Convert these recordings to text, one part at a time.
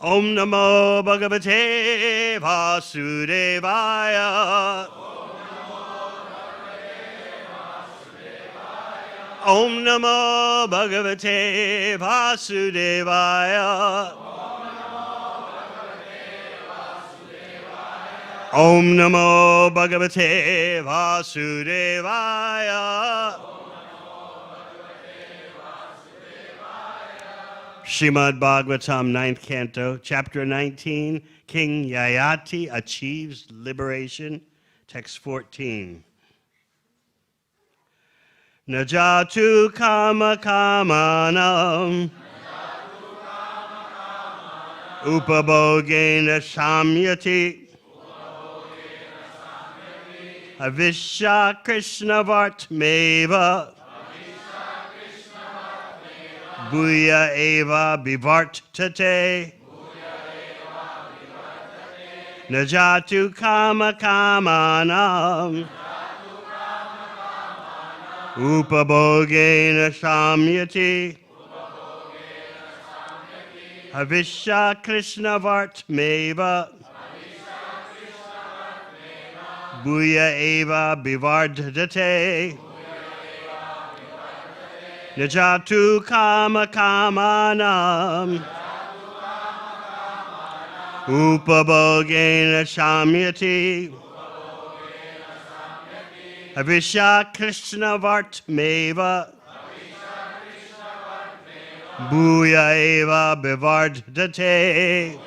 Om Namo Bhagavate Vasudevaya. Om Namo Bhagavate Vasudevaya. Om Namo Bhagavate Vasudevaya. Srimad Bhagavatam, 9th Canto, Chapter 19, King Yayati achieves liberation, Text 14. Najatu kama kamanam upabhogena samyati Avishya Krishna Vartmeva Bhuya Eva Bivartate Najatu Kama Kamanam Upabhogena Samyati Avishya Krishna Vartmeva Bhuya Eva Bivardhate Najatu Kama Kamanam Upabhogena Samyati Avishya Krishna Vartmeva Bhuya Eva Bivardhate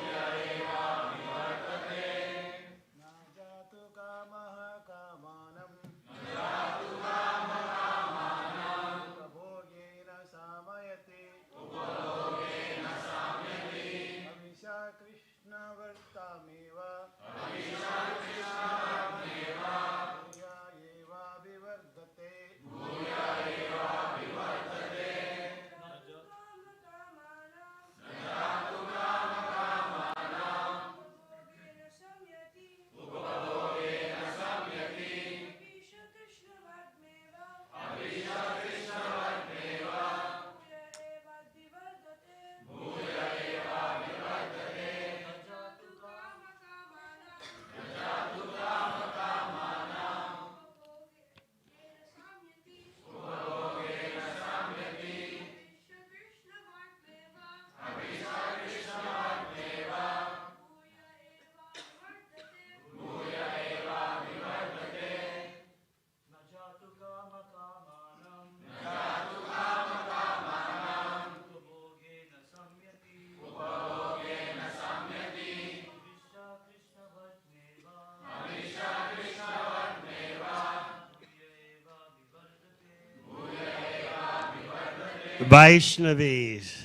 Vaishnavis.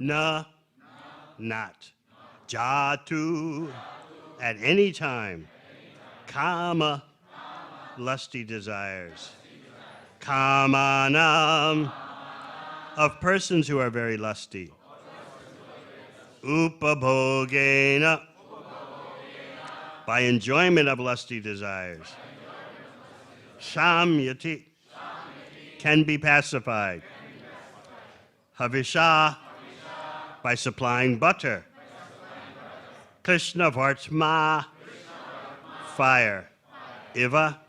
Na, not. Jatu, at any time. Kama, lusty desires. Kamanam, of persons who are very lusty. Upabhogena, by enjoyment of lusty desires. Samyati, can be pacified. Havisha, by supplying butter. Krishna Vartma, fire. Iva,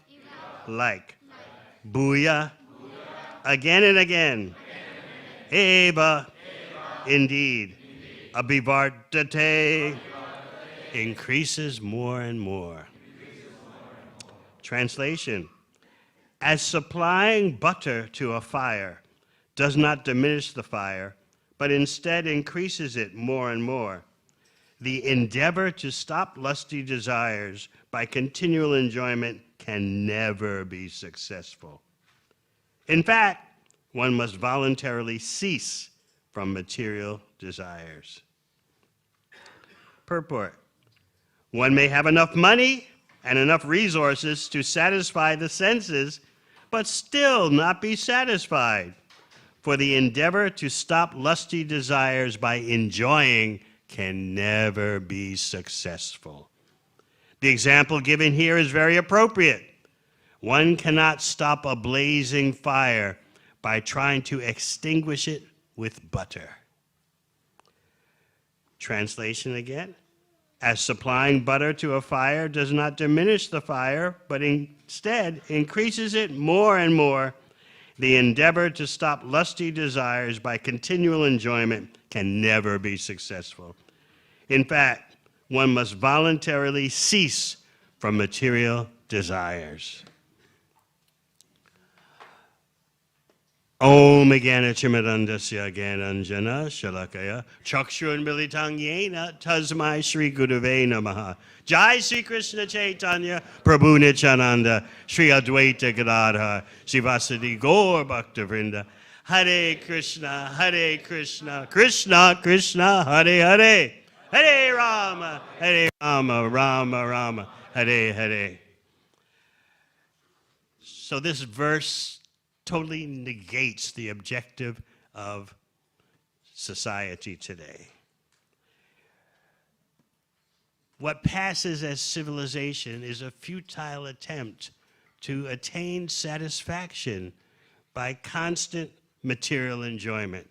like. Bhuya, again and again. Eva, indeed. Abhivardhate, increases more and more. Translation: as supplying butter to a fire does not diminish the fire, but instead increases it more and more, The endeavor to stop lusty desires by continual enjoyment can never be successful. In fact, one must voluntarily cease from material desires. Purport. One may have enough money and enough resources to satisfy the senses, but still not be satisfied. For the endeavor to stop lusty desires by enjoying can never be successful. The example given here is very appropriate. One cannot stop a blazing fire by trying to extinguish it with butter. Translation again. As supplying butter to a fire does not diminish the fire, but instead increases it more and more, the endeavor to stop lusty desires by continual enjoyment can never be successful. In fact, one must voluntarily cease from material desires. Om Gyanachimidandasya Gyananjana Shalakaya Chakshun Militang Yena Tasmai Shri Gurave Namaha. Jai Sri Krishna Chaitanya Prabhu Nityananda Sri Advaita Gadadhar Sri Vasudeva Gaur Bhakta Vrinda. Hare Krishna, Krishna Krishna, Hare Hare, Hare Rama, Rama Rama, Hare Hare. So this verse totally negates the objective of society today. What passes as civilization is a futile attempt to attain satisfaction by constant material enjoyment.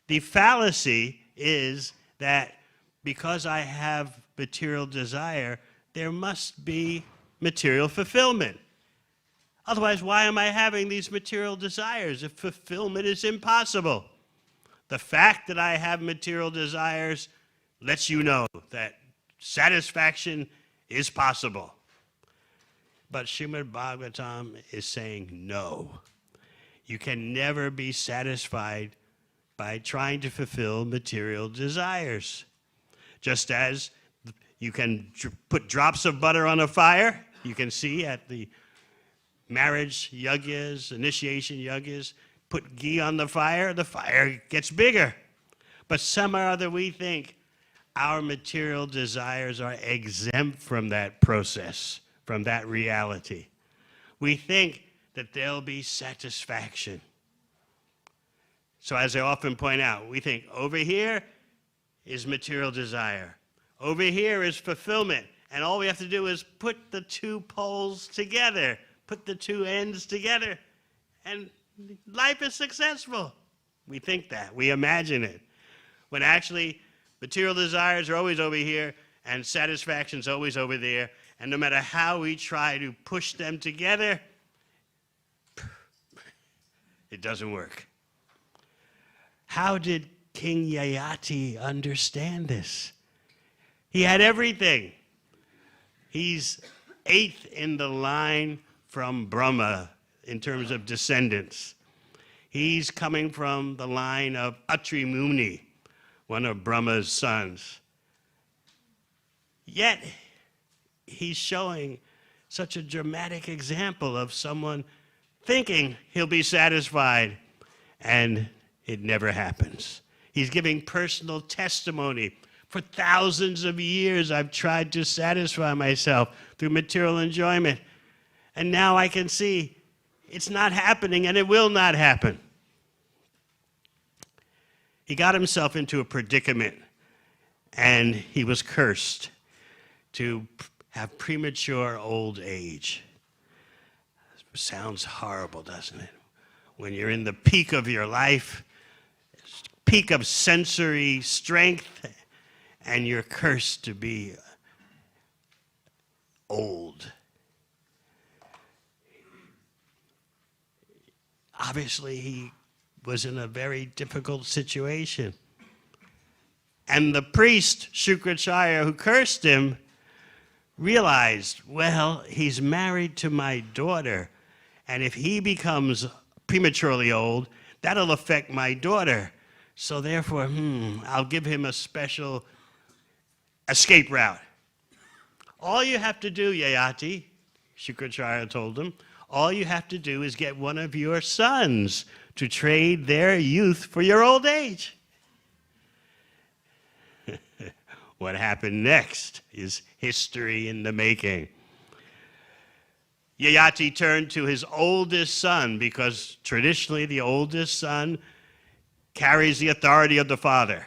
The fallacy is that because I have material desire, there must be material fulfillment. Otherwise, why am I having these material desires if fulfillment is impossible? The fact that I have material desires lets you know that satisfaction is possible. But Srimad Bhagavatam is saying no. You can never be satisfied by trying to fulfill material desires. Just as you can put drops of butter on a fire, you can see at the marriage yagyas, initiation yagyas, put ghee on the fire gets bigger. But somehow or other we think our material desires are exempt from that process, from that reality. We think that there'll be satisfaction. So as I often point out, we think over here is material desire. Over here is fulfillment. And all we have to do is put the two poles together, put the two ends together, and life is successful. We think that. We imagine it. When actually, material desires are always over here, and satisfaction's always over there. And no matter how we try to push them together, it doesn't work. How did King Yayati understand this? He had everything. He's 8th in the line from Brahma in terms of descendants. He's coming from the line of Atri Muni, one of Brahma's sons. Yet, he's showing such a dramatic example of someone thinking he'll be satisfied, and it never happens. He's giving personal testimony. For thousands of years, I've tried to satisfy myself through material enjoyment. And now I can see it's not happening, and it will not happen. He got himself into a predicament, and he was cursed to have premature old age. Sounds horrible, doesn't it? When you're in the peak of your life, peak of sensory strength, and you're cursed to be old. Obviously, he was in a very difficult situation. And the priest, Shukracharya, who cursed him, realized, well, he's married to my daughter, and if he becomes prematurely old, that'll affect my daughter. So therefore, I'll give him a special escape route. All you have to do, Yayati, Shukracharya told him, all you have to do is get one of your sons to trade their youth for your old age. What happened next is history in the making. Yayati turned to his oldest son because traditionally the oldest son carries the authority of the father.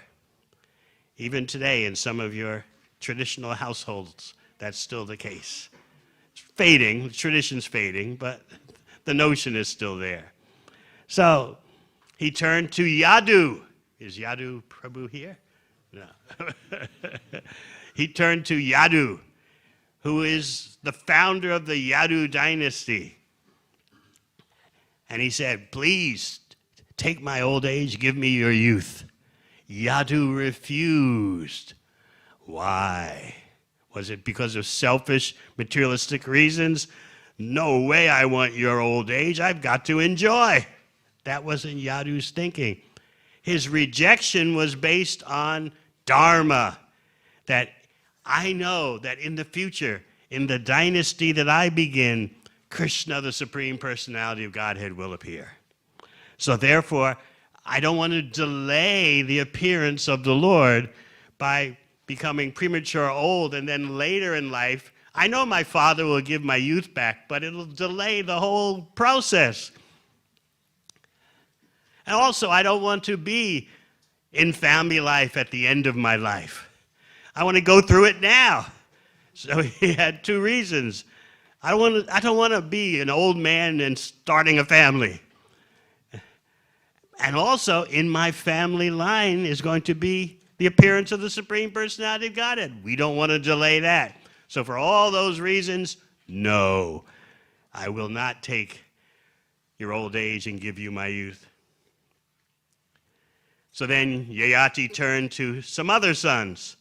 Even today in some of your traditional households, that's still the case. It's fading, the tradition's fading, but the notion is still there. So he turned to Yadu. Is Yadu Prabhu here? No. He turned to Yadu, who is the founder of the Yadu dynasty. And he said, please take my old age, give me your youth. Yadu refused. Why? Was it because of selfish, materialistic reasons? No way I want your old age. I've got to enjoy. That wasn't Yadu's thinking. His rejection was based on dharma, that I know that in the future, in the dynasty that I begin, Krishna, the Supreme Personality of Godhead, will appear. So therefore, I don't want to delay the appearance of the Lord by becoming premature old, and then later in life, I know my father will give my youth back, but it'll delay the whole process. And also, I don't want to be in family life at the end of my life. I want to go through it now. So he had two reasons. I don't want to be an old man and starting a family. And also, in my family line is going to be the appearance of the Supreme Personality of Godhead. We don't want to delay that. So for all those reasons, no, I will not take your old age and give you my youth. So then Yayati turned to some other sons,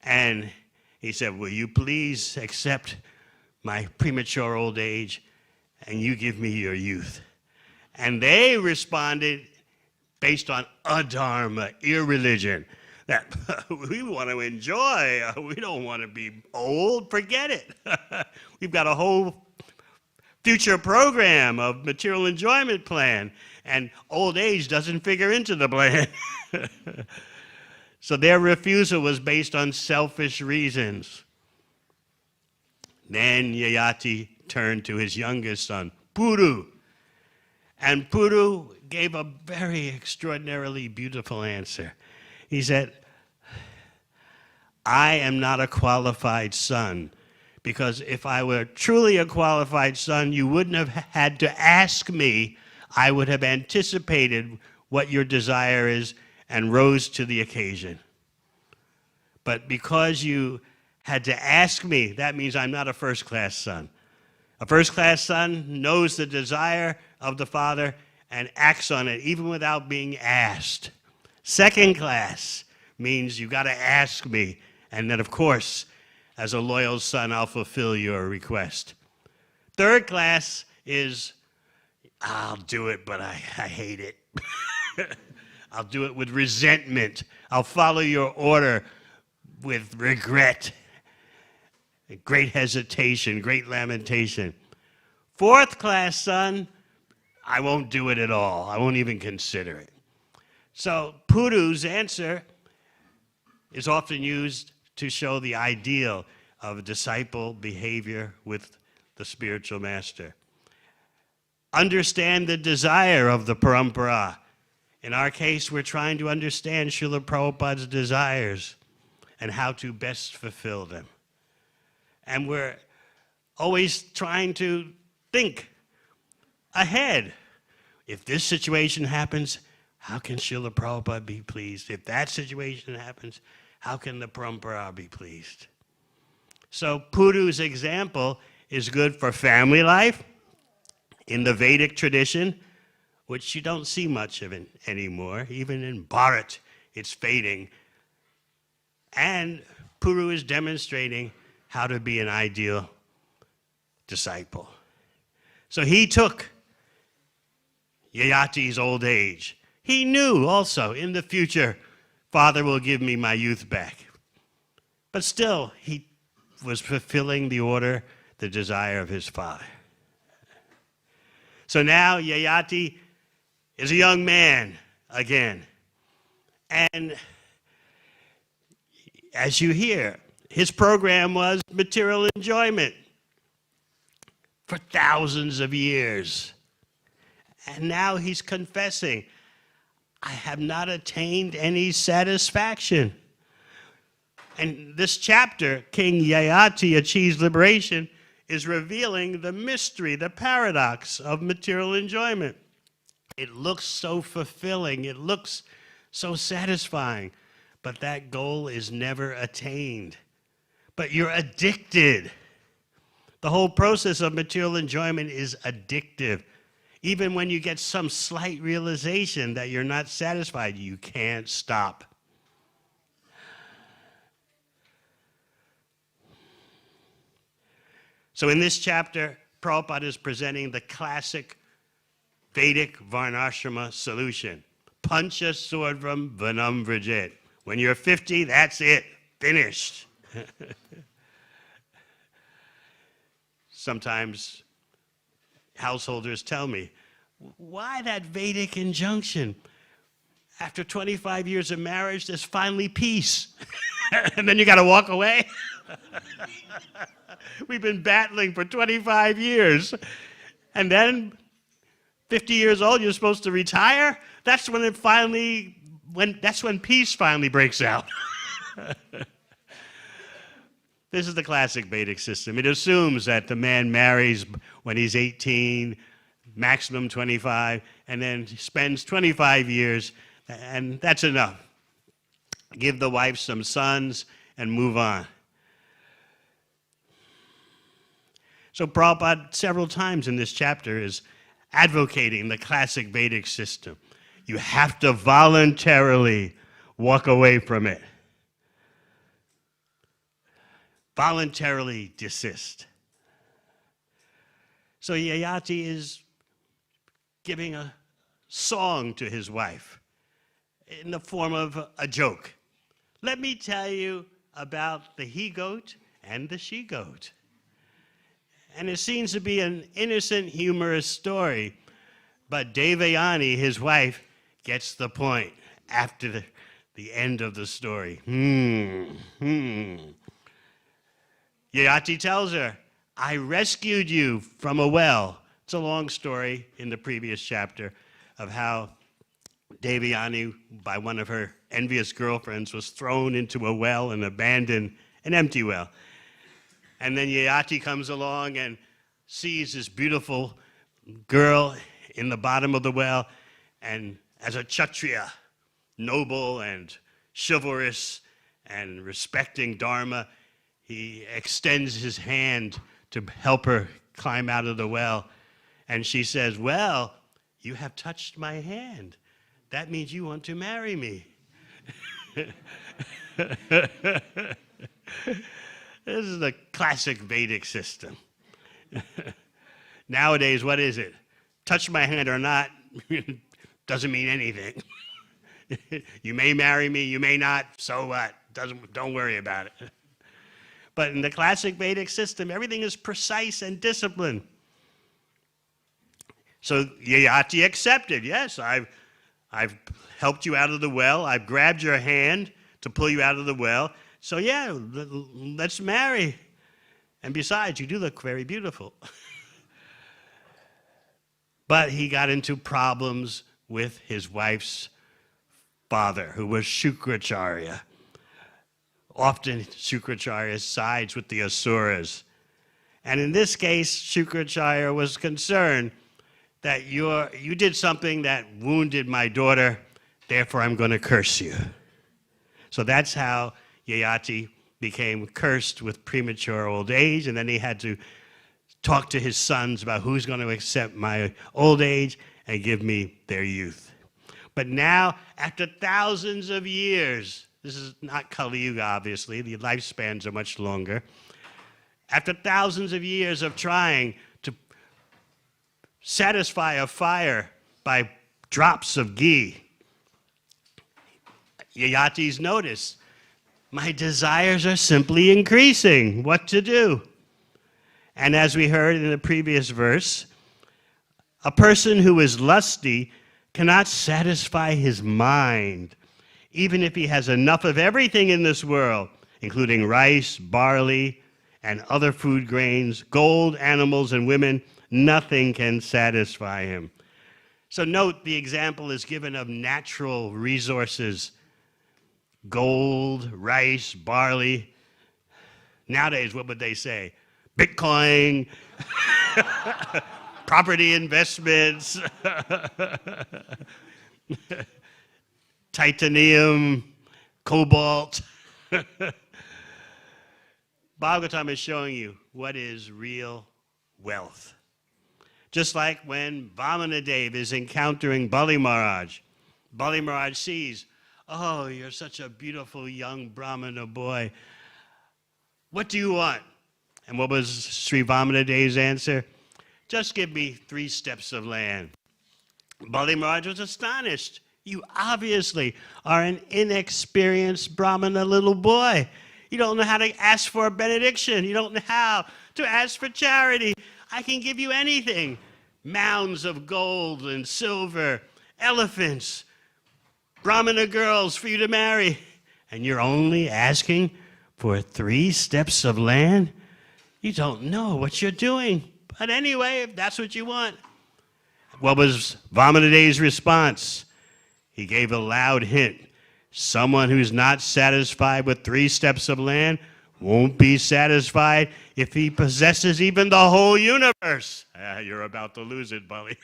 and he said, will you please accept my premature old age, and you give me your youth? And they responded based on adharma, irreligion, that we want to enjoy. We don't want to be old. Forget it. We've got a whole future program of material enjoyment plan, and old age doesn't figure into the plan. So their refusal was based on selfish reasons. Then Yayati turned to his youngest son, Puru. And Puru gave a very extraordinarily beautiful answer. He said, I am not a qualified son, because if I were truly a qualified son, you wouldn't have had to ask me. I would have anticipated what your desire is and rose to the occasion. But because you had to ask me, that means I'm not a first-class son. A first-class son knows the desire of the father and acts on it even without being asked. Second class means you got to ask me, and then, of course, as a loyal son, I'll fulfill your request. Third class is, I'll do it, but I hate it. I'll do it with resentment. I'll follow your order with regret, great hesitation, great lamentation. Fourth class son, I won't do it at all. I won't even consider it. So Puru's answer is often used to show the ideal of disciple behavior with the spiritual master. Understand the desire of the parampara. In our case, we're trying to understand Srila Prabhupada's desires and how to best fulfill them. And we're always trying to think ahead. If this situation happens, how can Srila Prabhupada be pleased? If that situation happens, how can the parampara be pleased? So Puru's example is good for family life in the Vedic tradition, which you don't see much of it anymore. Even in Bharat, it's fading. And Puru is demonstrating how to be an ideal disciple. So he took Yayati's old age. He knew also in the future, Father will give me my youth back. But still, he was fulfilling the order, the desire of his father. So now Yayati is a young man again. And as you hear, his program was material enjoyment for thousands of years. And now he's confessing, I have not attained any satisfaction. And this chapter, King Yayati Achieves Liberation, is revealing the mystery, the paradox of material enjoyment. It looks so fulfilling, it looks so satisfying, but that goal is never attained. But you're addicted. The whole process of material enjoyment is addictive. Even when you get some slight realization that you're not satisfied, you can't stop. So in this chapter, Prabhupada is presenting the classic Vedic Varnashrama solution. Pancha Sordvam Vanam Vrajit. When you're 50, that's it. Finished. Sometimes householders tell me, why that Vedic injunction? After 25 years of marriage, there's finally peace. And then you got to walk away? We've been battling for 25 years. And then 50 years old, you're supposed to retire? That's when that's when peace finally breaks out. This is the classic Vedic system. It assumes that the man marries when he's 18, maximum 25, and then spends 25 years, and that's enough. Give the wife some sons and move on. So Prabhupada, several times in this chapter, is advocating the classic Vedic system. You have to voluntarily walk away from it. Voluntarily desist. So Yayati is giving a song to his wife in the form of a joke. Let me tell you about the he-goat and the she-goat. And it seems to be an innocent, humorous story, but Devayani, his wife, gets the point after the end of the story. Yayati tells her, I rescued you from a well. It's a long story in the previous chapter of how Devayani, by one of her envious girlfriends, was thrown into a well and abandoned, an empty well. And then Yayati comes along and sees this beautiful girl in the bottom of the well, and as a Kshatriya, noble and chivalrous and respecting Dharma, he extends his hand to help her climb out of the well. And she says, well, you have touched my hand. That means you want to marry me. This is the classic Vedic system. Nowadays, what is it? Touch my hand or not doesn't mean anything. You may marry me, you may not, so what? Don't worry about it. But in the classic Vedic system, everything is precise and disciplined. So Yayati accepted. Yes, I've helped you out of the well. I've grabbed your hand to pull you out of the well. So yeah, let's marry. And besides, you do look very beautiful. But he got into problems with his wife's father, who was Shukracharya. Often Shukracharya sides with the Asuras. And in this case, Shukracharya was concerned that you did something that wounded my daughter, therefore I'm going to curse you. So that's how Yayati became cursed with premature old age, and then he had to talk to his sons about who's going to accept my old age and give me their youth. But now, after thousands of years, this is not Kali Yuga, obviously, the lifespans are much longer. After thousands of years of trying to satisfy a fire by drops of ghee, Yayati's noticed, my desires are simply increasing. What to do? And as we heard in the previous verse, a person who is lusty cannot satisfy his mind, even if he has enough of everything in this world, including rice, barley, and other food grains, gold, animals, and women. Nothing can satisfy him. So note the example is given of natural resources: gold, rice, barley. Nowadays, what would they say? Bitcoin, property investments, titanium, cobalt. Bhagavatam is showing you what is real wealth. Just like when Vamanadeva is encountering Bali Maharaj sees, oh, you're such a beautiful young Brahmana boy. What do you want? And what was Sri Vamanadeva's answer? Just give me 3 steps of land. Bali Maharaj was astonished. You obviously are an inexperienced Brahmana little boy. You don't know how to ask for a benediction. You don't know how to ask for charity. I can give you anything. Mounds of gold and silver, elephants, Brahmana girls for you to marry. And you're only asking for 3 steps of land? You don't know what you're doing. But anyway, if that's what you want. What was Vamanadeva's response? He gave a loud hint. Someone who's not satisfied with 3 steps of land won't be satisfied if he possesses even the whole universe. You're about to lose it, Bali.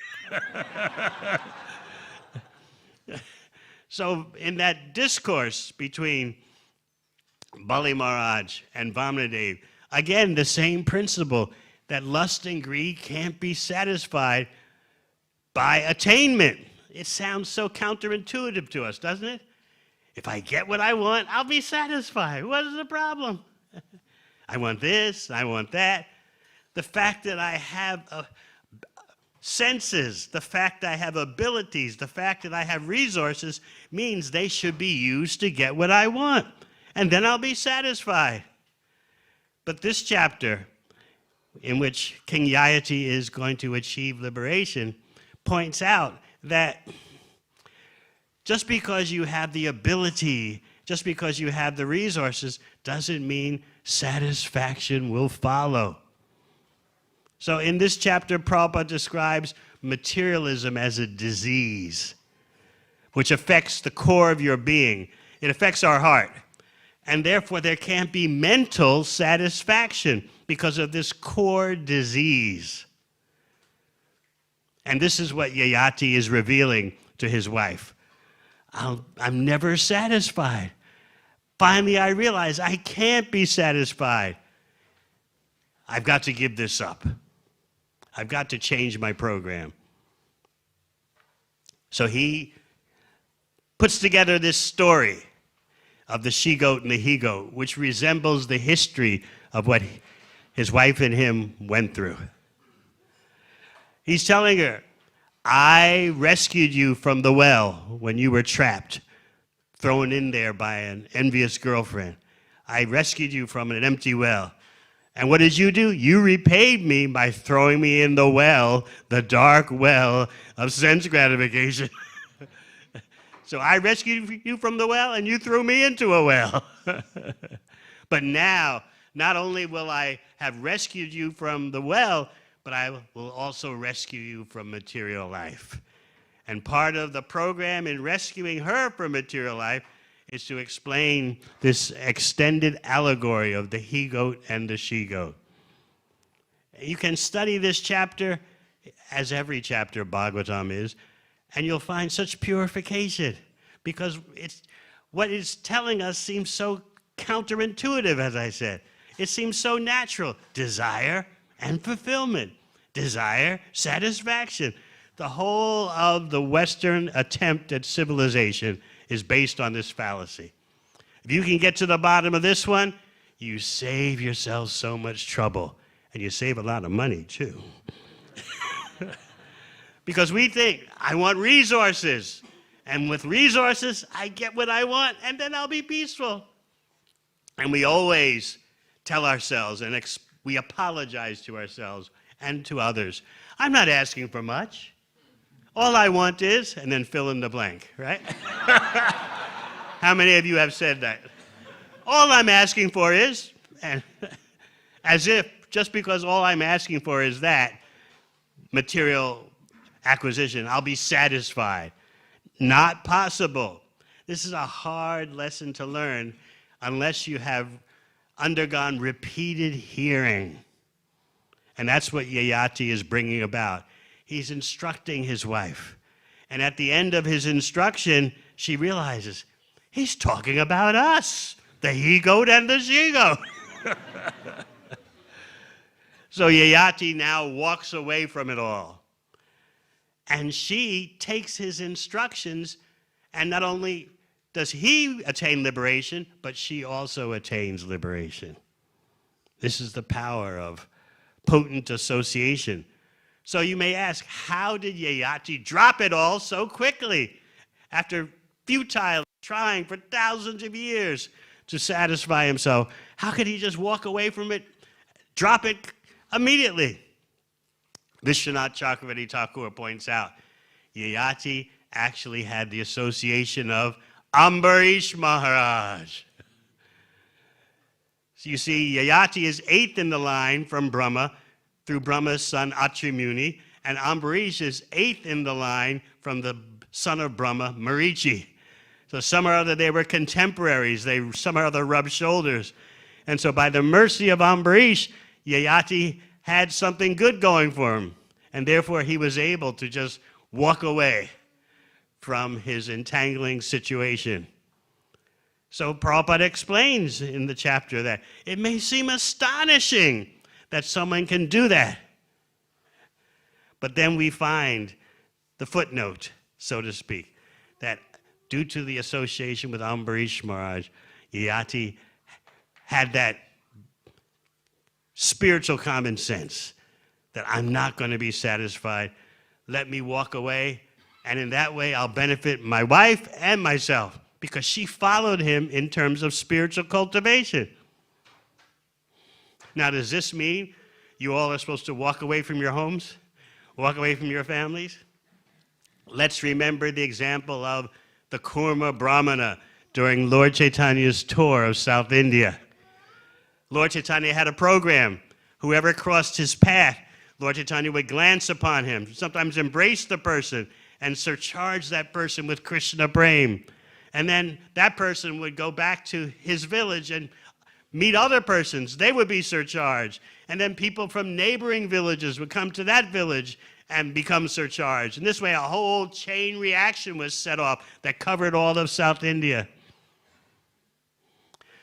So in that discourse between Bali Maharaj and Vamanadeva, again, the same principle that lust and greed can't be satisfied by attainment. It sounds so counterintuitive to us, doesn't it? If I get what I want, I'll be satisfied. What is the problem? I want this, I want that. The fact that I have senses, the fact I have abilities, the fact that I have resources means they should be used to get what I want. And then I'll be satisfied. But this chapter, in which King Yayati is going to achieve liberation, points out that just because you have the ability, just because you have the resources, doesn't mean satisfaction will follow. So in this chapter, Prabhupada describes materialism as a disease, which affects the core of your being. It affects our heart. And therefore, there can't be mental satisfaction because of this core disease. And this is what Yayati is revealing to his wife. I'm never satisfied. Finally, I realize I can't be satisfied. I've got to give this up. I've got to change my program. So he puts together this story of the she-goat and the he-goat, which resembles the history of what his wife and him went through. He's telling her, I rescued you from the well when you were trapped, thrown in there by an envious girlfriend. I rescued you from an empty well. And what did you do? You repaid me by throwing me in the well, the dark well of sense gratification. So I rescued you from the well, and you threw me into a well. But now, not only will I have rescued you from the well, but I will also rescue you from material life. And part of the program in rescuing her from material life is to explain this extended allegory of the he-goat and the she-goat. You can study this chapter, as every chapter of Bhagavatam is, and you'll find such purification, because what it's telling us seems so counterintuitive, as I said. It seems so natural. Desire and fulfillment. Desire, satisfaction. The whole of the Western attempt at civilization is based on this fallacy. If you can get to the bottom of this one, you save yourself so much trouble. And you save a lot of money, too. Because we think, I want resources. And with resources, I get what I want, and then I'll be peaceful. And we always tell ourselves and we apologize to ourselves and to others. I'm not asking for much. All I want is, and then fill in the blank, right? How many of you have said that? All I'm asking for is, and as if just because all I'm asking for is that material acquisition, I'll be satisfied. Not possible. This is a hard lesson to learn unless you have undergone repeated hearing. And that's what Yayati is bringing about. He's instructing his wife. And at the end of his instruction, she realizes, he's talking about us, the he-goat and the she-goat. So Yayati now walks away from it all. And she takes his instructions, and not only does he attain liberation, but she also attains liberation. This is the power of potent association. So you may ask, how did Yayati drop it all so quickly after futile trying for thousands of years to satisfy himself? How could he just walk away from it, drop it immediately? Vishwanath Chakravarti Thakur points out, Yayati actually had the association of Ambarish Maharaj. So you see, Yayati is 8th in the line from Brahma through Brahma's son Atri Muni, and Ambarish is 8th in the line from the son of Brahma, Marichi. So somehow or other they were contemporaries. They somehow or other rubbed shoulders. And so by the mercy of Ambarish, Yayati had something good going for him. And therefore he was able to just walk away from his entangling situation. So Prabhupada explains in the chapter that it may seem astonishing that someone can do that. But then we find the footnote, so to speak, that due to the association with Ambarish Maharaj, Yayati had that spiritual common sense that I'm not going to be satisfied. Let me walk away, and in that way I'll benefit my wife and myself, because she followed him in terms of spiritual cultivation. Now, does this mean you all are supposed to walk away from your homes? Walk away from your families? Let's remember the example of the Kurma Brahmana during Lord Chaitanya's tour of South India. Lord Chaitanya had a program. Whoever crossed his path, Lord Chaitanya would glance upon him, sometimes embrace the person, and surcharge that person with Krishna Prem. And then that person would go back to his village and meet other persons. They would be surcharged. And then people from neighboring villages would come to that village and become surcharged. And this way a whole chain reaction was set off that covered all of South India.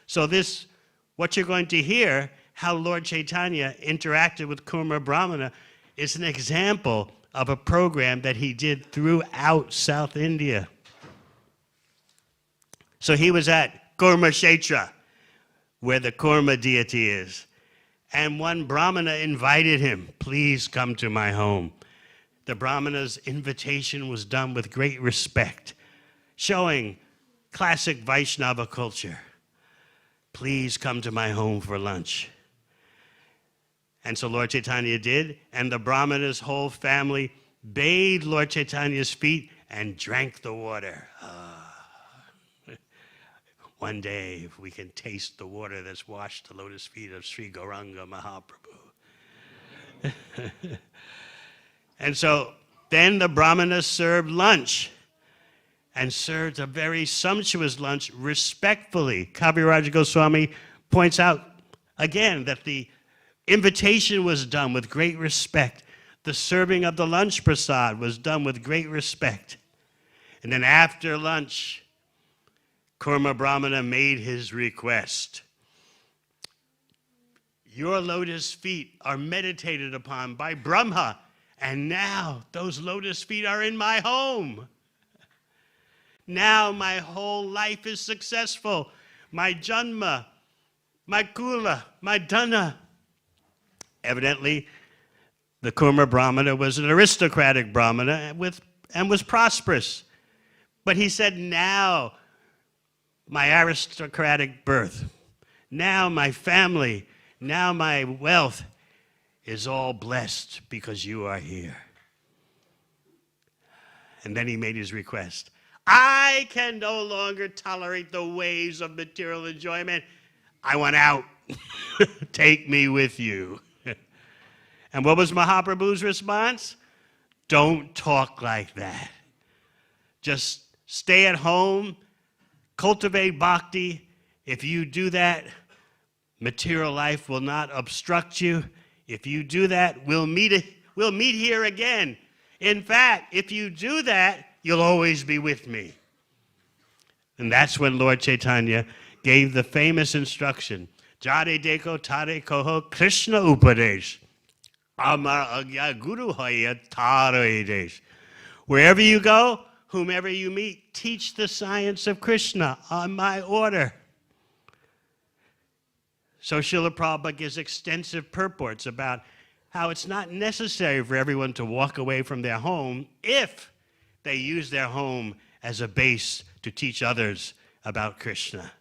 So this, what you're going to hear, how Lord Chaitanya interacted with Kurma Brahmana, is an example of a program that he did throughout South India. So he was at Kurma Kshetra, where the Kurma deity is. And one Brahmana invited him, please come to my home. The Brahmana's invitation was done with great respect, showing classic Vaishnava culture. Please come to my home for lunch. And so Lord Chaitanya did, and the Brahmana's whole family bathed Lord Chaitanya's feet and drank the water. One day, if we can taste the water that's washed the lotus feet of Sri Gauranga Mahaprabhu. And so then the Brahmana served lunch, and served a very sumptuous lunch respectfully. Kaviraj Goswami points out again that the invitation was done with great respect. The serving of the lunch prasad was done with great respect. And then after lunch, Kurma Brahmana made his request. Your lotus feet are meditated upon by Brahma, and now those lotus feet are in my home. Now my whole life is successful. My janma, my kula, my dhana. Evidently, the Kurma Brahmana was an aristocratic Brahmana and was prosperous. But he said, now my aristocratic birth, Now my family, now my wealth is all blessed because you are here. And then he made his request. I can no longer tolerate the waves of material enjoyment. I want out. Take me with you. And what was Mahaprabhu's response? Don't talk like that. Just stay at home, cultivate bhakti. If you do that, material life will not obstruct you. If you do that, we'll meet here again. In fact, if you do that, you'll always be with me. And that's when Lord Chaitanya gave the famous instruction, Jare deko tare koho Krishna upadesh. Amar agya guru hoya taro desh. Wherever you go, whomever you meet, teach the science of Krishna on my order. So Srila Prabhupada gives extensive purports about how it's not necessary for everyone to walk away from their home if they use their home as a base to teach others about Krishna.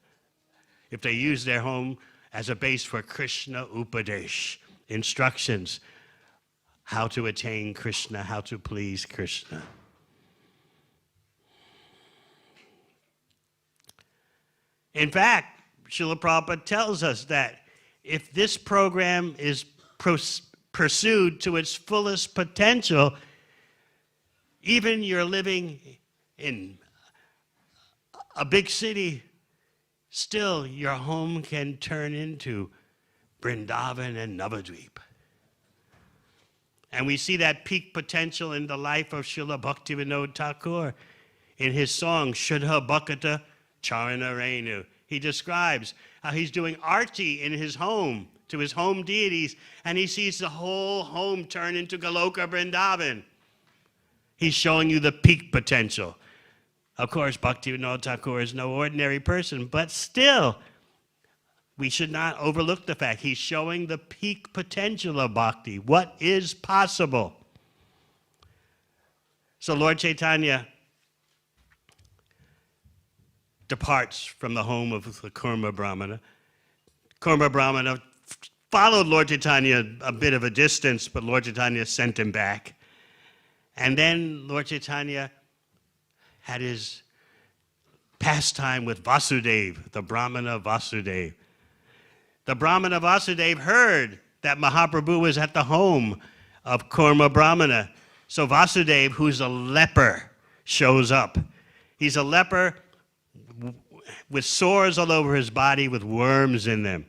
If they use their home as a base for Krishna Upadesh, instructions, how to attain Krishna, how to please Krishna. In fact, Srila Prabhupada tells us that if this program is pursued to its fullest potential, even you're living in a big city, still your home can turn into Vrindavan and Navadvip. And we see that peak potential in the life of Srila Bhaktivinoda Thakur in his song, Shuddha Bhakata Charana Renu. He describes how he's doing arti in his home to his home deities, and he sees the whole home turn into Goloka Vrindavan. He's showing you the peak potential. Of course, Bhaktivinoda Thakur is no ordinary person, but still, we should not overlook the fact he's showing the peak potential of bhakti, what is possible. So Lord Chaitanya departs from the home of the Kurma Brahmana. Kurma Brahmana followed Lord Chaitanya a bit of a distance, but Lord Chaitanya sent him back. And then Lord Chaitanya had his pastime with Vasudeva, the Brahmana Vasudeva. The Brahmana Vasudeva heard that Mahaprabhu was at the home of Kurma Brahmana. So Vasudeva, who's a leper, shows up. He's a leper with sores all over his body with worms in them.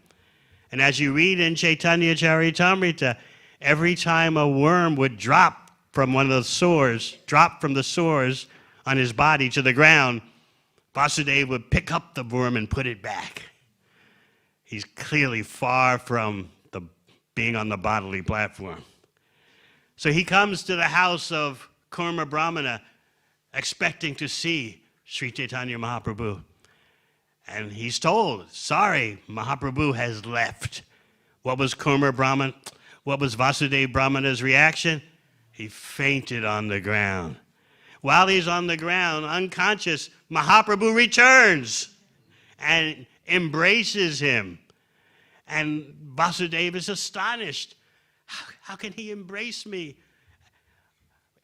And as you read in Chaitanya Charitamrita, every time a worm would drop from one of the sores, drop from the sores on his body to the ground, Vasudeva would pick up the worm and put it back. He's clearly far from being on the bodily platform. So he comes to the house of Kurma Brahmana expecting to see Sri Chaitanya Mahaprabhu. And he's told, sorry, Mahaprabhu has left. What was Kurma Brahmana? What was Vasudeva Brahmana's reaction? He fainted on the ground. While he's on the ground, unconscious, Mahaprabhu returns and embraces him. And Vasudeva is astonished. How can he embrace me?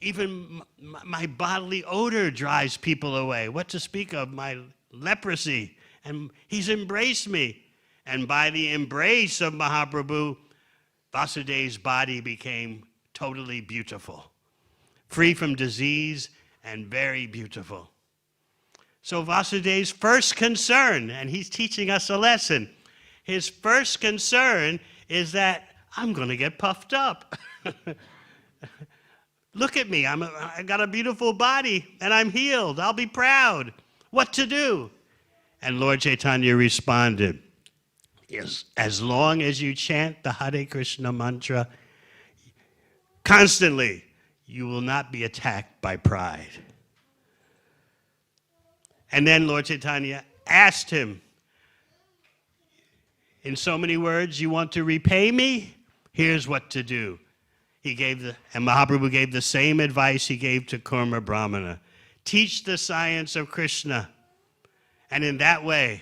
Even my bodily odor drives people away. What to speak of my leprosy? And he's embraced me. And by the embrace of Mahaprabhu, Vasudeva's body became totally beautiful, free from disease and very beautiful. So Vasudeva's first concern, and he's teaching us a lesson, his first concern is that I'm going to get puffed up. Look at me, I got a beautiful body and I'm healed. I'll be proud. What to do? And Lord Chaitanya responded, yes, as long as you chant the Hare Krishna mantra constantly, you will not be attacked by pride. And then Lord Chaitanya asked him, in so many words, you want to repay me? Here's what to do. And Mahaprabhu gave the same advice he gave to Kurma Brahmana. Teach the science of Krishna. And in that way,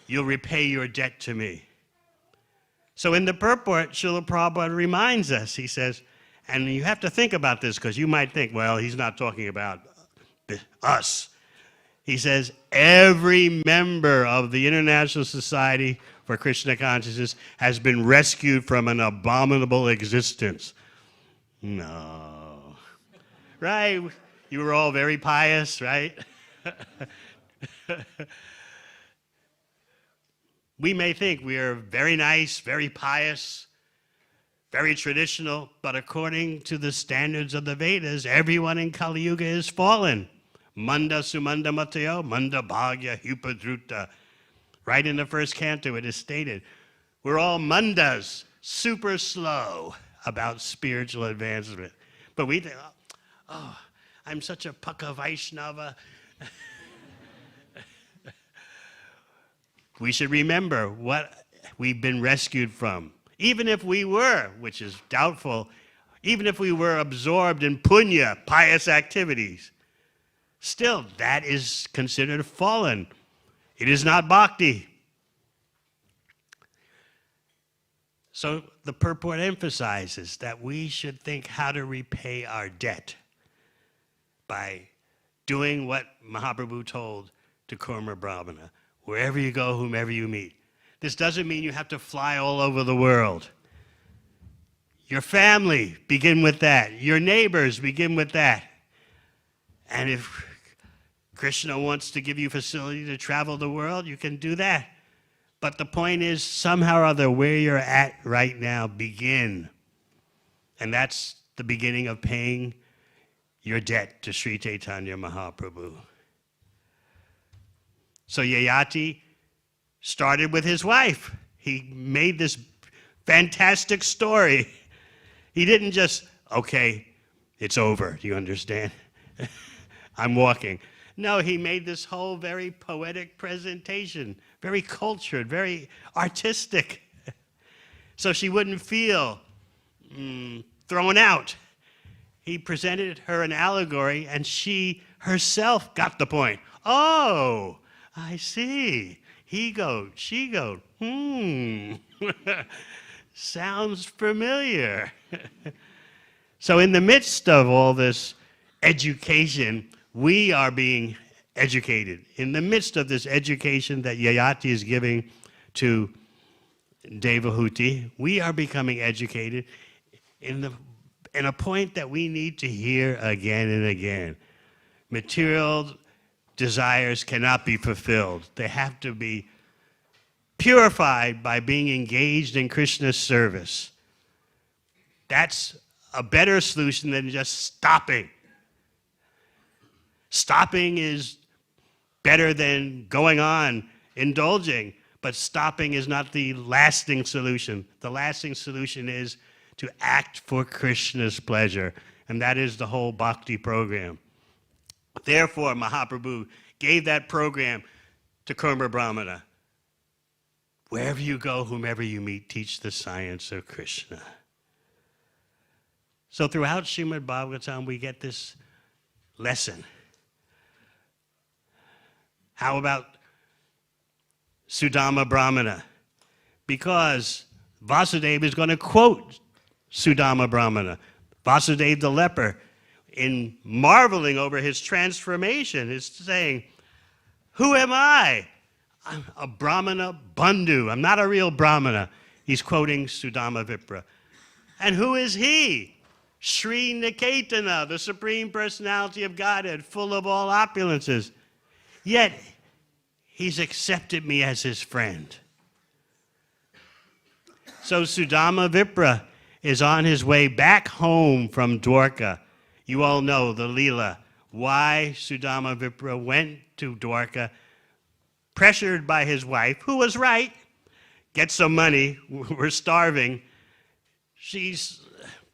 you'll repay your debt to me. So in the purport, Srila Prabhupada reminds us, he says, and you have to think about this because you might think, well, he's not talking about us. He says, every member of the International Society for Krishna Consciousness has been rescued from an abominable existence. No. Right? You were all very pious, right? We may think we are very nice, very pious, very traditional, but according to the standards of the Vedas, everyone in Kali Yuga is fallen. Manda sumanda matayo, manda bhagya hupadruta. Right in the first canto it is stated, we're all mandas, super slow about spiritual advancement. But we think, oh, I'm such a Paka Vaishnava. We should remember what we've been rescued from. Even if we were, which is doubtful, even if we were absorbed in punya, pious activities, still that is considered fallen. It is not bhakti. So the purport emphasizes that we should think how to repay our debt by doing what Mahaprabhu told to Kurma Brahmana. Wherever you go, whomever you meet. This doesn't mean you have to fly all over the world. Your family, begin with that. Your neighbors, begin with that. And if Krishna wants to give you facility to travel the world, you can do that. But the point is, somehow or other, where you're at right now, begin. And that's the beginning of paying your debt to Sri Chaitanya Mahaprabhu. So Yayati started with his wife. He made this fantastic story. He didn't just, okay, it's over, do you understand? I'm walking. No, he made this whole very poetic presentation, very cultured, very artistic. So she wouldn't feel thrown out. He presented her an allegory, and she herself got the point. Oh, I see. He goat, she goat. Sounds familiar. So in the midst of all this education, we are being educated. In the midst of this education that Yayati is giving to Devahuti, we are becoming educated in a point that we need to hear again and again. Material desires cannot be fulfilled. They have to be purified by being engaged in Krishna's service. That's a better solution than just stopping. Stopping is better than going on, indulging, but stopping is not the lasting solution. The lasting solution is to act for Krishna's pleasure, and that is the whole bhakti program. Therefore, Mahaprabhu gave that program to Kurma Brahmana. Wherever you go, whomever you meet, teach the science of Krishna. So throughout Srimad Bhagavatam, we get this lesson. How about Sudama Brahmana? Because Vasudeva is going to quote Sudama Brahmana. Vasudeva the leper, in marveling over his transformation, is saying, who am I? I'm a Brahmana Bandhu. I'm not a real Brahmana. He's quoting Sudama Vipra. And who is he? Sri Niketana, the Supreme Personality of Godhead, full of all opulences. Yet, he's accepted me as his friend. So Sudama Vipra is on his way back home from Dwarka. You all know the Leela, why Sudama Vipra went to Dwarka, pressured by his wife, who was right. Get some money, we're starving.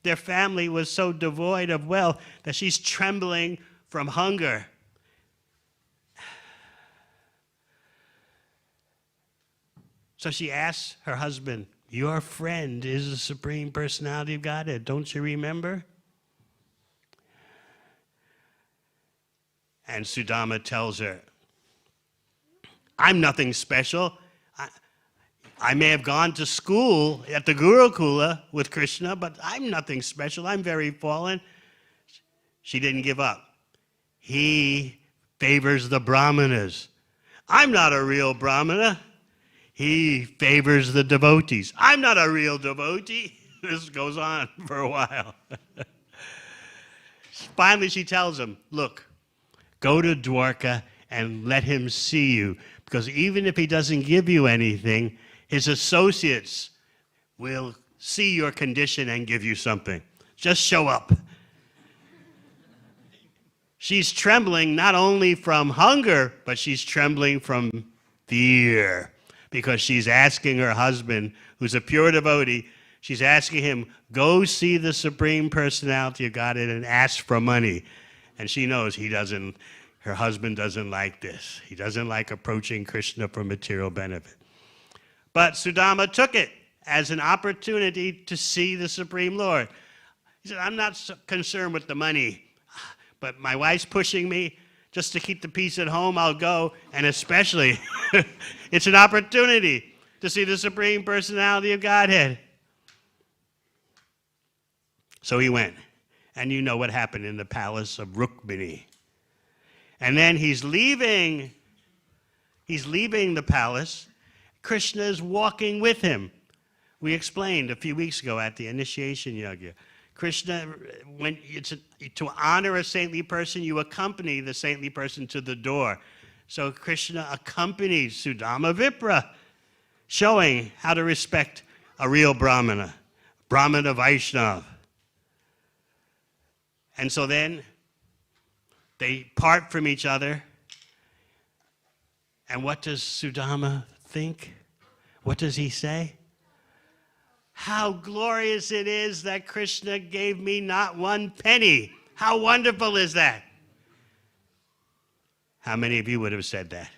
Their family was so devoid of wealth that she's trembling from hunger. So she asks her husband, your friend is the Supreme Personality of Godhead, don't you remember? And Sudama tells her, I'm nothing special. I may have gone to school at the Gurukula with Krishna, but I'm nothing special. I'm very fallen. She didn't give up. He favors the brahmanas. I'm not a real brahmana. He favors the devotees. I'm not a real devotee. This goes on for a while. Finally, she tells him, look, go to Dwarka and let him see you. Because even if he doesn't give you anything, his associates will see your condition and give you something. Just show up. She's trembling not only from hunger, but she's trembling from fear. Because she's asking her husband, who's a pure devotee, she's asking him, go see the Supreme Personality of Godhead and ask for money. And she knows her husband doesn't like this. He doesn't like approaching Krishna for material benefit. But Sudama took it as an opportunity to see the Supreme Lord. He said, I'm not so concerned with the money, but my wife's pushing me. Just to keep the peace at home, I'll go. And especially, it's an opportunity to see the Supreme Personality of Godhead. So he went. And you know what happened in the palace of Rukmini. And then he's leaving the palace. Krishna is walking with him. We explained a few weeks ago at the initiation yajna. Krishna, when to honor a saintly person, you accompany the saintly person to the door. So Krishna accompanies Sudama Vipra, showing how to respect a real Brahmana Vaishnava. And so then they part from each other. And what does Sudama think? What does he say? How glorious it is that Krishna gave me not one penny. How wonderful is that? How many of you would have said that?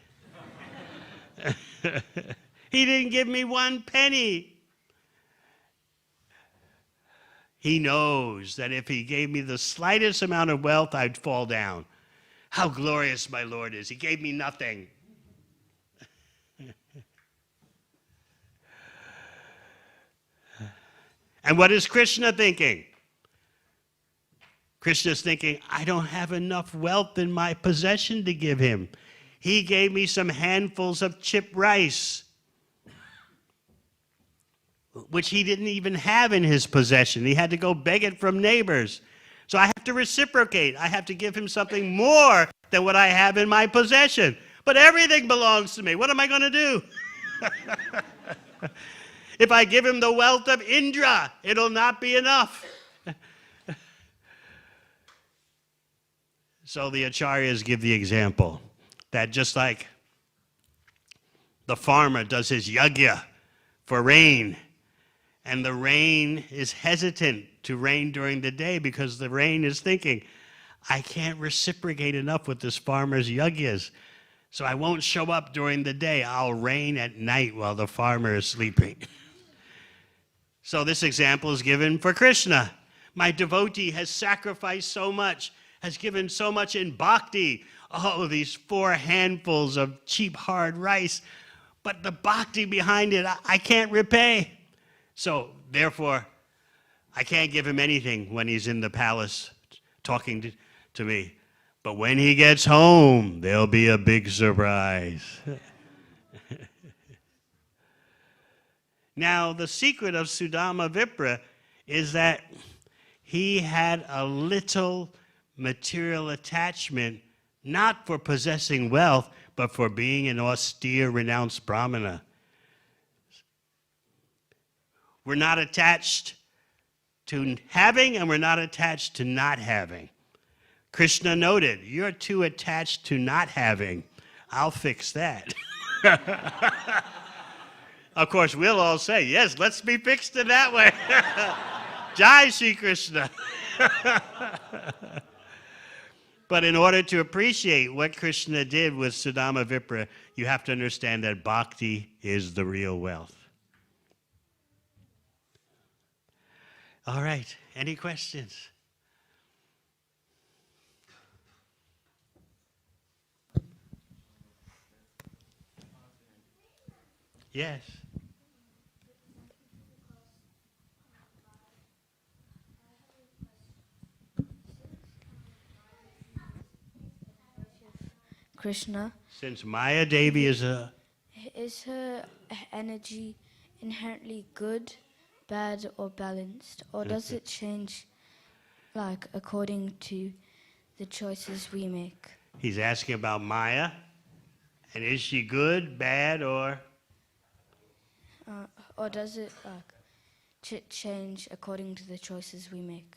He didn't give me one penny. He knows that if he gave me the slightest amount of wealth, I'd fall down. How glorious my Lord is. He gave me nothing. And what is Krishna thinking? Krishna's thinking, I don't have enough wealth in my possession to give him. He gave me some handfuls of chip rice, which he didn't even have in his possession. He had to go beg it from neighbors. So I have to reciprocate. I have to give him something more than what I have in my possession. But everything belongs to me. What am I going to do? If I give him the wealth of Indra, it'll not be enough. So the acharyas give the example that just like the farmer does his yajna for rain, and the rain is hesitant to rain during the day because the rain is thinking, I can't reciprocate enough with this farmer's yajnas, so I won't show up during the day. I'll rain at night while the farmer is sleeping. So this example is given for Krishna. My devotee has sacrificed so much, has given so much in bhakti. Oh, these 4 handfuls of cheap hard rice. But the bhakti behind it, I can't repay. So therefore, I can't give him anything when he's in the palace talking to me. But when he gets home, there'll be a big surprise. Now, the secret of Sudama Vipra is that he had a little material attachment, not for possessing wealth, but for being an austere, renounced brahmana. We're not attached to having, and we're not attached to not having. Krishna noted, you're too attached to not having. I'll fix that. Of course, we'll all say, yes, let's be fixed in that way. Jai Shri Krishna. But in order to appreciate what Krishna did with Sudama Vipra, you have to understand that bhakti is the real wealth. All right, any questions? Yes. Krishna. Since Maya Devi is her energy inherently good, bad, or balanced, or does it change, like, according to the choices we make? He's asking about Maya, and is she good, bad, or does it, like, change according to the choices we make?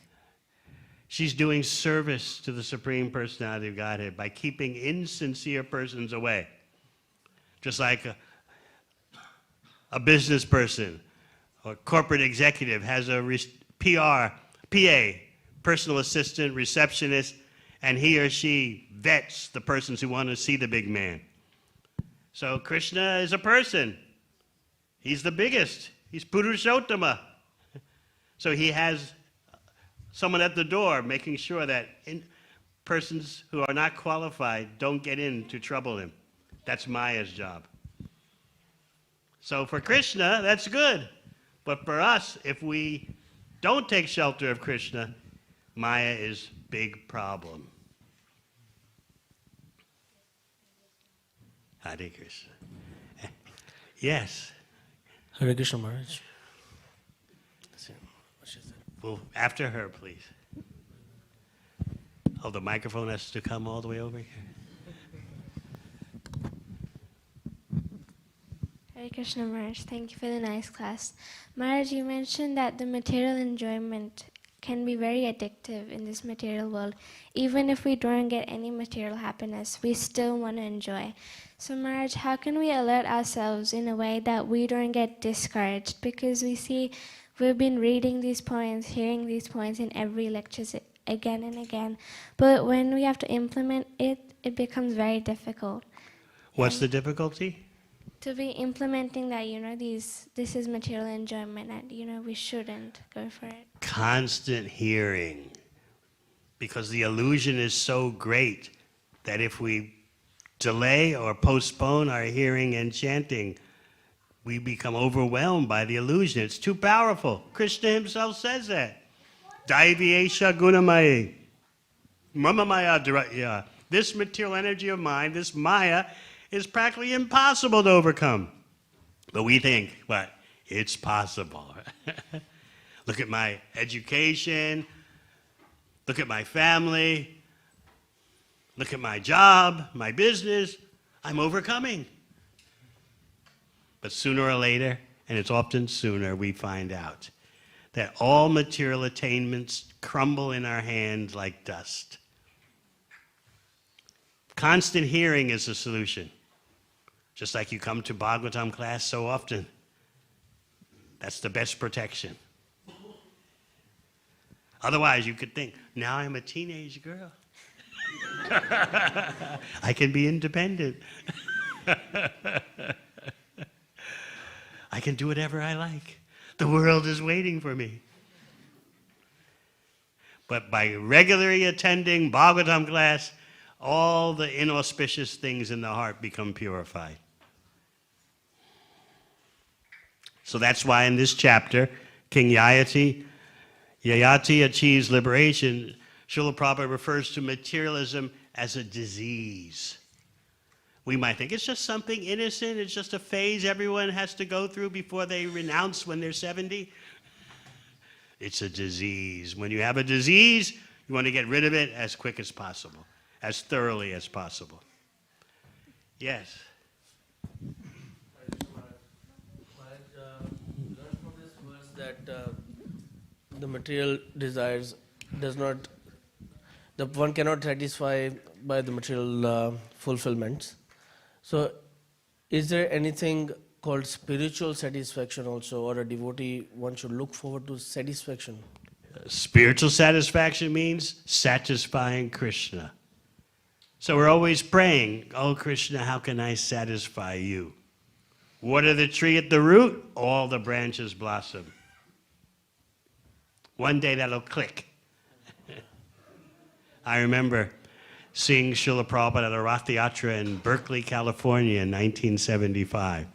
she's doing service to the Supreme Personality of Godhead by keeping insincere persons away. Just like a business person or corporate executive has a PA, personal assistant, receptionist, and he or she vets the persons who want to see the big man. So Krishna is a person. He's the biggest. He's Purushottama. So he has someone at the door making sure that persons who are not qualified don't get in to trouble him. That's Maya's job. So for Krishna, that's good. But for us, if we don't take shelter of Krishna, Maya is big problem. Hare Krishna. Yes. Hare Krishna Maharaj. Well, after her, please. Oh, the microphone has to come all the way over here. Hare Krishna Maharaj, thank you for the nice class. Maharaj, you mentioned that the material enjoyment can be very addictive in this material world. Even if we don't get any material happiness, we still want to enjoy. So Maharaj, how can we alert ourselves in a way that we don't get discouraged? Because we see we've been reading these points, hearing these points in every lectures again and again. But when we have to implement it, it becomes very difficult. What's the difficulty? To be implementing that, this is material enjoyment and, we shouldn't go for it. Constant hearing. Because the illusion is so great that if we delay or postpone our hearing and chanting, we become overwhelmed by the illusion. It's too powerful. Krishna himself says that. Daivyesha gunamaye. Mama maya dharaya. This material energy of mine, this Maya, is practically impossible to overcome. But we think, what? It's possible. Look at my education. Look at my family. Look at my job, my business. I'm overcoming. But sooner or later, and it's often sooner, we find out that all material attainments crumble in our hands like dust. Constant hearing is the solution. Just like you come to Bhagavatam class so often. That's the best protection. Otherwise, you could think, now I'm a teenage girl. I can be independent. I can do whatever I like. The world is waiting for me. But by regularly attending Bhagavatam class, all the inauspicious things in the heart become purified. So that's why in this chapter, King Yayati achieves liberation. Srila Prabhupada refers to materialism as a disease. We might think it's just something innocent, it's just a phase everyone has to go through before they renounce when they're 70. It's a disease. When you have a disease, you want to get rid of it as quick as possible, as thoroughly as possible. Yes. Learn from this verse that the material desires one cannot satisfy by the material fulfillments. So, is there anything called spiritual satisfaction also, or a devotee, one should look forward to satisfaction? Spiritual satisfaction means satisfying Krishna. So we're always praying, oh Krishna, how can I satisfy you? Water the tree at the root, all the branches blossom. One day that'll click. I remember seeing Srila Prabhupada at a Rath Yatra in Berkeley, California in 1975.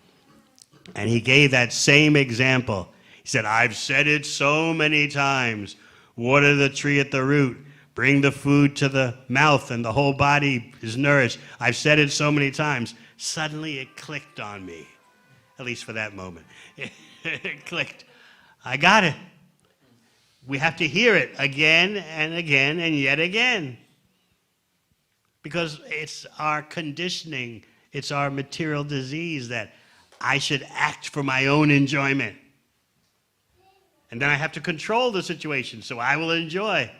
And he gave that same example. He said, I've said it so many times. Water the tree at the root, Bring the food to the mouth and the whole body is nourished. I've said it so many times. Suddenly it clicked on me, at least for that moment. It clicked. I got it. We have to hear it again and again and yet again. Because it's our conditioning, it's our material disease that I should act for my own enjoyment. And then I have to control the situation so I will enjoy.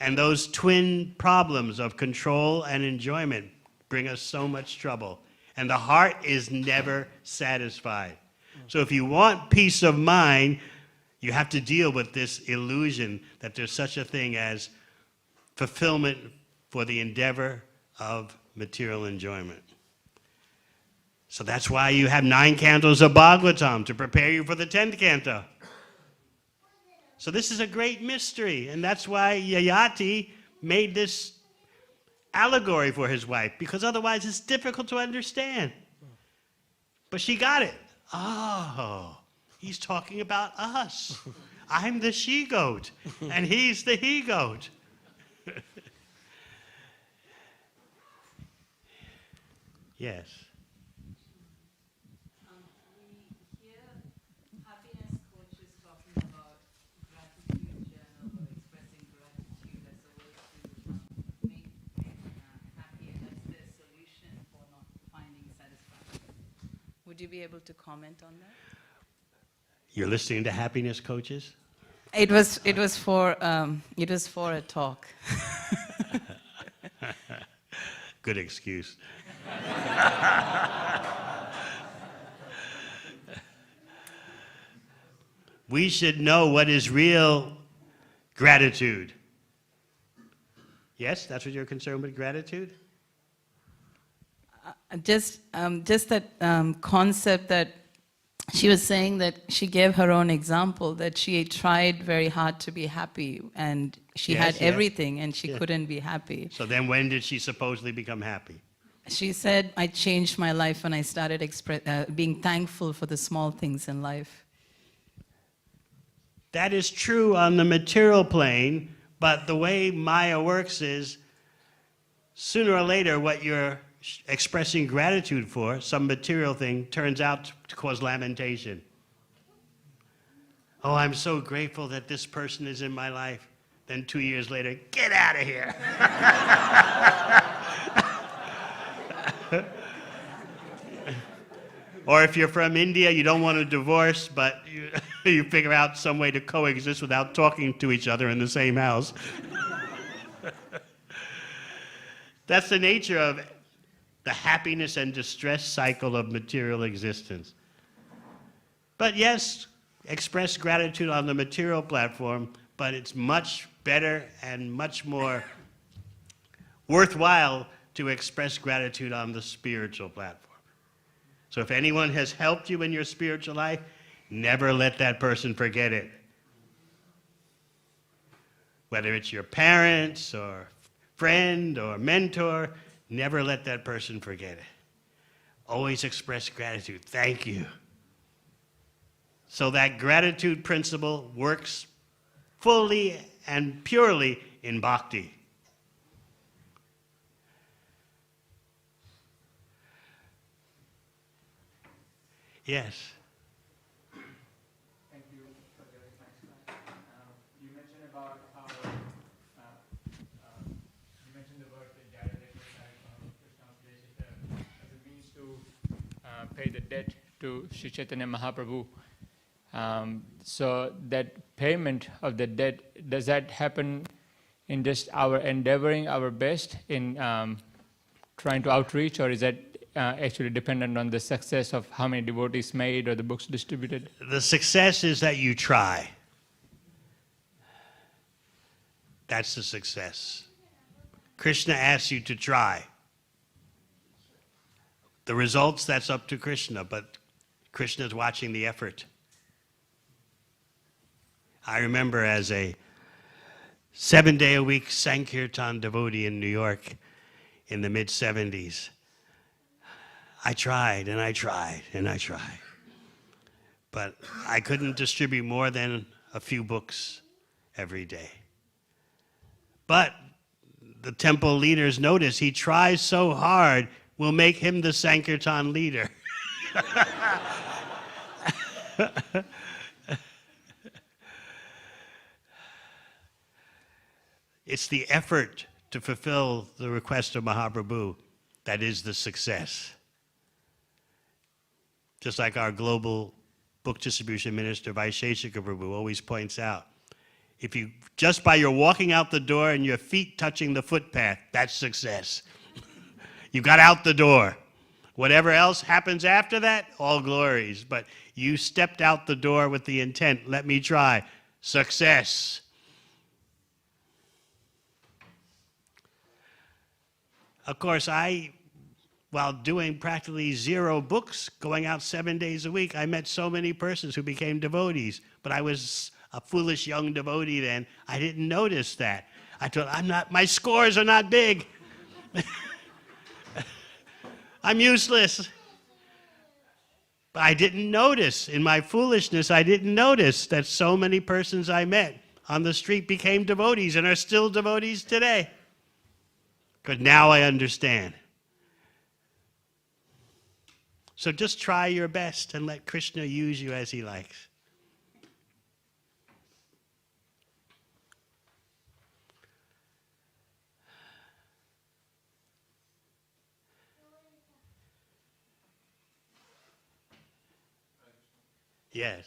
And those twin problems of control and enjoyment bring us so much trouble. And the heart is never satisfied. So if you want peace of mind, you have to deal with this illusion that there's such a thing as fulfillment for the endeavor of material enjoyment. So that's why you have 9 cantos of Bhagavatam to prepare you for the 10th canto. So this is a great mystery, and that's why Yayati made this allegory for his wife, because otherwise it's difficult to understand. But she got it. Oh, he's talking about us. I'm the she-goat, and he's the he-goat. Yes. We hear happiness coaches talking about gratitude journal or expressing gratitude as a way to make happy, and that's their solution for not finding satisfaction. Would you be able to comment on that? You're listening to happiness coaches? It was for a talk. Good excuse. We should know what is real gratitude. Yes, that's what you're concerned with, gratitude? Just that concept that she was saying, that she gave her own example, that she tried very hard to be happy and she Yes, had yes. everything and she Yeah. couldn't be happy. So then when did she supposedly become happy? She said, I changed my life when I started being thankful for the small things in life. That is true on the material plane, but the way Maya works is sooner or later what you're expressing gratitude for, some material thing, turns out to cause lamentation. Oh, I'm so grateful that this person is in my life. Then 2 years later, get out of here. Or if you're from India, you don't want a divorce, but you figure out some way to coexist without talking to each other in the same house. That's the nature of the happiness and distress cycle of material existence. But yes, express gratitude on the material platform, but it's much better and much more worthwhile to express gratitude on the spiritual platform. So if anyone has helped you in your spiritual life, never let that person forget it. Whether it's your parents or friend or mentor, never let that person forget it. Always express gratitude. Thank you. So that gratitude principle works fully and purely in bhakti. Yes. Thank you for the very nice class. You mentioned about how you mentioned the word dialectic Krishna's relationship as a means to pay the debt to Sri Chaitanya Mahaprabhu. So that payment of the debt, does that happen in just our endeavoring our best in trying to outreach, or is that actually dependent on the success of how many devotees made or the books distributed? The success is that you try. That's the success. Krishna asks you to try. The results, that's up to Krishna, but Krishna is watching the effort. I remember as a 7-day-a-week Sankirtan devotee in New York in the mid-'70s, I tried and I tried and I tried. But I couldn't distribute more than a few books every day. But the temple leaders notice he tries so hard, we'll make him the Sankirtan leader. It's the effort to fulfill the request of Mahaprabhu that is the success. Just like our global book distribution minister, Vaisheshika Prabhu, always points out, if you, just by your walking out the door and your feet touching the footpath, that's success. You got out the door. Whatever else happens after that, all glories. But you stepped out the door with the intent, let me try. Success. Of course, while doing practically 0 books, going out 7 days a week, I met so many persons who became devotees. But I was a foolish young devotee then. I didn't notice that. I thought, my scores are not big. I'm useless. But I didn't notice, in my foolishness, I didn't notice that so many persons I met on the street became devotees and are still devotees today. Because now I understand. So just try your best and let Krishna use you as he likes. Yes.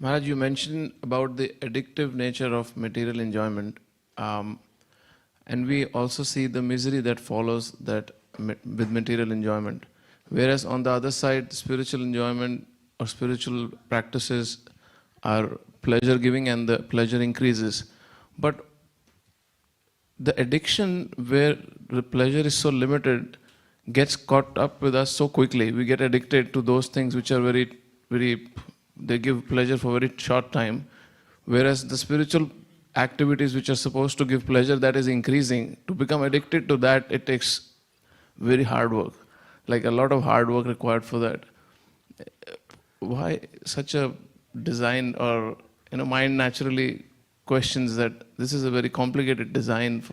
Maharaj, you mentioned about the addictive nature of material enjoyment, and we also see the misery that follows that with material enjoyment. Whereas on the other side, spiritual enjoyment or spiritual practices are pleasure-giving and the pleasure increases. But the addiction where the pleasure is so limited gets caught up with us so quickly. We get addicted to those things which are very, very, they give pleasure for a very short time. Whereas the spiritual activities which are supposed to give pleasure, that is increasing. To become addicted to that, it takes very hard work. Like a lot of hard work required for that. Why such a design, or mind naturally questions that this is a very complicated design.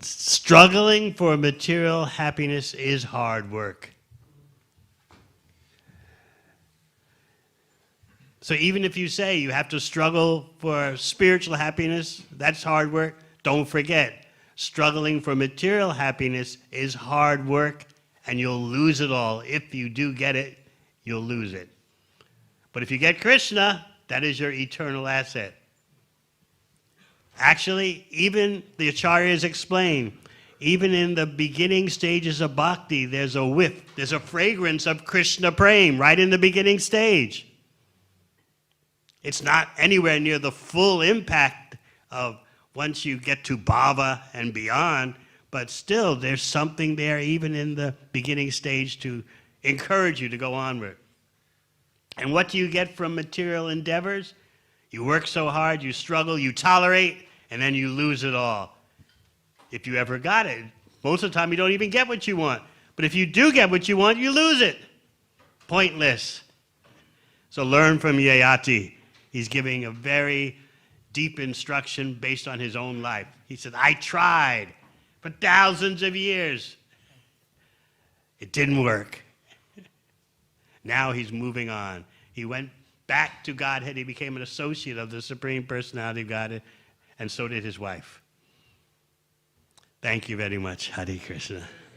Struggling for material happiness is hard work. So even if you say you have to struggle for spiritual happiness, that's hard work. Don't forget, struggling for material happiness is hard work, and you'll lose it all. If you do get it, you'll lose it. But if you get Krishna, that is your eternal asset. Actually, even the Acharyas explain, even in the beginning stages of bhakti, there's a whiff, there's a fragrance of Krishna prem right in the beginning stage. It's not anywhere near the full impact of once you get to bhava and beyond, but still there's something there even in the beginning stage to encourage you to go onward. And what do you get from material endeavors? You work so hard, you struggle, you tolerate, and then you lose it all. If you ever got it. Most of the time you don't even get what you want. But if you do get what you want, you lose it. Pointless. So learn from Yayati. He's giving a very deep instruction based on his own life. He said, I tried for thousands of years. It didn't work. Now he's moving on. He went back to Godhead. He became an associate of the Supreme Personality of Godhead, and so did his wife. Thank you very much. Hare Krishna.